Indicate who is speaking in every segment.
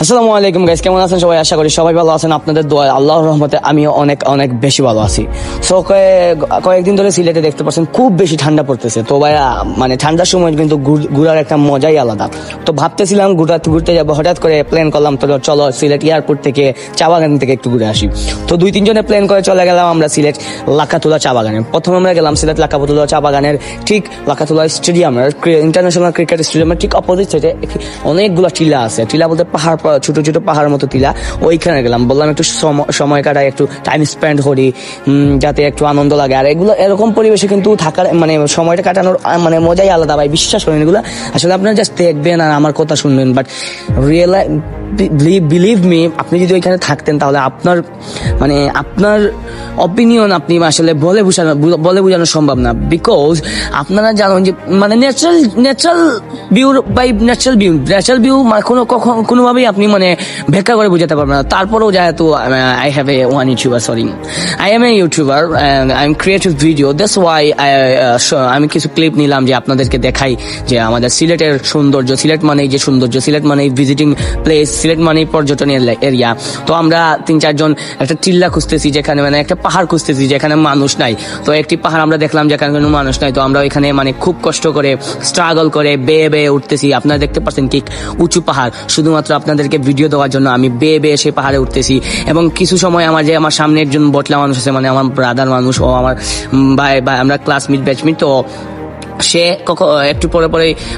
Speaker 1: আসসালামু আলাইকুম গাইস, কেমন আছেন সবাই? আশা করি সবাই ভালো আছেন। আপনাদের দোয়া, আল্লাহর রহমতে আমিও অনেক অনেক বেশি ভালো আছি। সো কয়েকদিন ধরে সিলেটে দেখতে পাচ্ছেন খুব বেশি ঠান্ডা পড়তেছে। তো ভাই মানে ঠান্ডার সময় কিন্তু ঘুরার একটা মজাই আলাদা। তো ভাবতেছিলাম ঘুরতে যাবো, হঠাৎ করে প্ল্যান করলাম তো চলো সিলেট এয়ারপোর্ট থেকে চা বাগান থেকে একটু ঘুরে আসি। তো 2-3 জনে প্ল্যান করে চলে গেলাম আমরা সিলেট লাকাতুলা চা বাগানে। প্রথমে আমরা গেলাম সিলেট লাকাতুলা চা বাগানের ঠিক লাকাতুলা স্টেডিয়ামের ইন্টারন্যাশনাল ক্রিকেট স্টেডিয়ামের ঠিক অপোজিট সাইডে অনেকগুলো টিলা আছে। টিলা বলতে পাহাড়, ছোট ছোট পাহাড়ের মতো টিলা। ওইখানে গেলাম, বললাম একটু সময় কাটাই, একটু টাইম স্পেন্ড করি, যাতে একটু আনন্দ লাগে। আর এগুলো এরকম পরিবেশে কিন্তু থাকার মানে সময়টা কাটানোর মানে মজাই আলাদা ভাই, বিশ্বাস করেন। এগুলো আসলে আপনারা জাস্ট দেখবেন আর আমার কথা শুনবেন, বাট বিলিভ মি, আপনি যদি ওইখানে থাকতেন তাহলে আপনার অপিনিয়ন আপনি আসলে বলে বোঝানো সম্ভব না। বিকজ আপনারা জানেন যে মানে ন্যাচারাল ভিউ কোনোভাবেই আপনি মানে ব্যাখ্যা করে বোঝাতে পারবেন না। তারপরেও যেহেতু I have a one YouTuber, I M A YouTuber, I am creative video, that's why আমি কিছু ক্লিপ নিলাম যে আপনাদেরকে দেখাই যে আমাদের সিলেটের সৌন্দর্য। সিলেট মানেই যে সৌন্দর্য, সিলেট মানেই ভিজিটিং প্লেস, সিলেট মানেই পর্যটন এরিয়া। তো আমরা 3-4 জন একটা টিল্লা খুঁজতেছি, যেখানে মানে একটা পাহাড় খুঁজতেছি যেখানে মানুষ নাই। তো একটি পাহাড় আমরা দেখলাম যেখানে কোনো মানুষ নাই। তো আমরা ওইখানে মানে খুব কষ্ট করে স্ট্রাগল করে বেয়ে উঠতেছি। আপনারা দেখতে পাচ্ছেন কি উঁচু পাহাড়, শুধুমাত্র আপনাদেরকে ভিডিও দেওয়ার জন্য আমি বেয়ে সেই পাহাড়ে উঠতেছি। এবং কিছু সময় আমার সামনে একজন বটলা মানুষ আছে, মানে আমার ব্রাদার মানুষ, ও আমার ভাই, আমরা ক্লাসমেট ব্যাচমেট। তো সে একটু পরে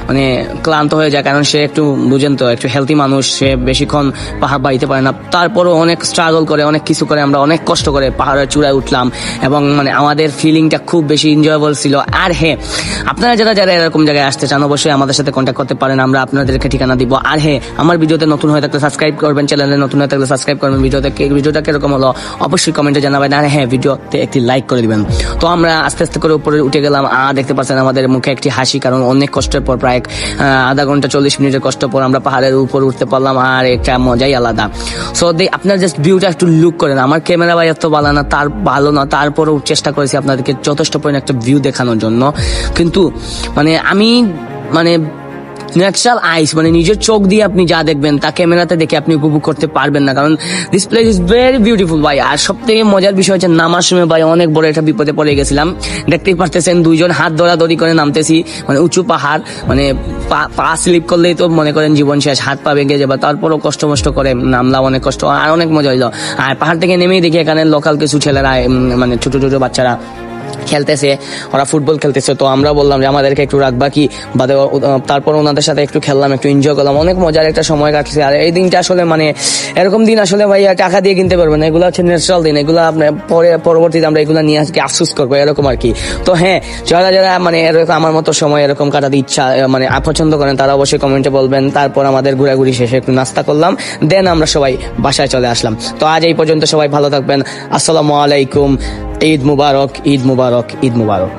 Speaker 1: মানে ক্লান্ত হয়ে যায়, কারণ সে একটু বুঝেন তো একটু হেলদি মানুষ, সে বেশিক্ষণ পাহাড় বাইতে পারে না। তারপরও অনেক স্ট্রাগল করে, অনেক কিছু করে আমরা অনেক কষ্ট করে পাহাড়ের চূড়ায় উঠলাম এবং মানে আমাদের ফিলিংটা খুব বেশি এনজয়েবল ছিল। আর হ্যাঁ, আপনারা যারা এরকম জায়গায় আসতে চান অবশ্যই আমাদের সাথে কন্ট্যাক্ট করতে পারেন, আমরা আপনাদেরকে ঠিকানা দিব। আর হ্যাঁ, আমার ভিডিওতে নতুন হয়ে থাকলে সাবস্ক্রাইব করবেন, চ্যানেলে নতুন হয়ে থাকলে সাবস্ক্রাইব করবেন। ভিডিওটা কিরকম হলো অবশ্যই কমেন্টে জানাবেন। আর হ্যাঁ, ভিডিওতে একটি লাইক করে দিবেন। তো আমরা আস্তে আস্তে করে উপরে উঠে গেলাম। আর দেখতে পাচ্ছেন আমাদের মুখে একটি হাসি, কারণ অনেক কষ্টের পর, প্রায় আধা ঘন্টা 40 মিনিটের কষ্ট পর আমরা পাহাড়ের উপর উঠতে পারলাম। আর একটা মজাই আলাদা। সো আপনার জাস্ট ভিউটা একটু লুক করেন। আমার ক্যামেরা ভাই এত ভালো না, তারপরেও চেষ্টা করেছি আপনাদেরকে যথেষ্ট পরিমাণে একটা ভিউ দেখানোর জন্য। কিন্তু মানে আমি ন্যাচারাল আইস মানে নিজের চোখ দিয়ে আপনি যা দেখবেন তা ক্যামেরাতে দেখে আপনি উপভোগ করতে পারবেন না, কারণ this place is very beautiful ভাই। আর সব থেকে মজার বিষয় হচ্ছে নামার সময় ভাই অনেক বড় একটা বিপদে পড়ে গেছিলাম। দেখতেই পারতেছেন 2 জন হাত ধরাধরি করে নামতেছি, মানে উঁচু পাহাড়, মানে পা স্লিপ করলেই তো মনে করেন জীবন শেষ, হাত পা ভেঙে যাবে। তারপরও কষ্ট করে নামলাম, অনেক কষ্ট আর অনেক মজা হইলো। আর পাহাড় থেকে নেমেই দেখি এখানে লোকাল কিছু ছেলেরা মানে ছোট বাচ্চারা খেলতেছে, ওরা ফুটবল খেলতেছে। তো আমরা বললাম যে আমাদেরকে একটু রাখবা কি বাদে, তারপর ওনাদের সাথে একটু খেললাম, একটু এনজয় করলাম, অনেক মজার একটা সময় কাটছে। আর এই দিনটা আসলে মানে এরকম দিন আসলে ভাই টাকা দিয়ে কিনতে পারবেন না, এগুলো হচ্ছে ন্যাচারাল দিন। এগুলো আপনার পরবর্তীতে আমরা এগুলো নিয়ে আজকে আফসোস করবো, এরকম আর কি। তো হ্যাঁ, যারা মানে এরকম আমার মতো সময় এরকম কাটাতে ইচ্ছা মানে পছন্দ করেন তারা অবশ্যই কমেন্টে বলবেন। তারপর আমাদের ঘোরাঘুরি শেষে একটু নাস্তা করলাম, দেন আমরা সবাই বাসায় চলে আসলাম। তো আজ এই পর্যন্ত, সবাই ভালো থাকবেন। আসসালামু আলাইকুম, ঈদ মুবারক, ঈদ মুবারক, ঈদ মুবারক।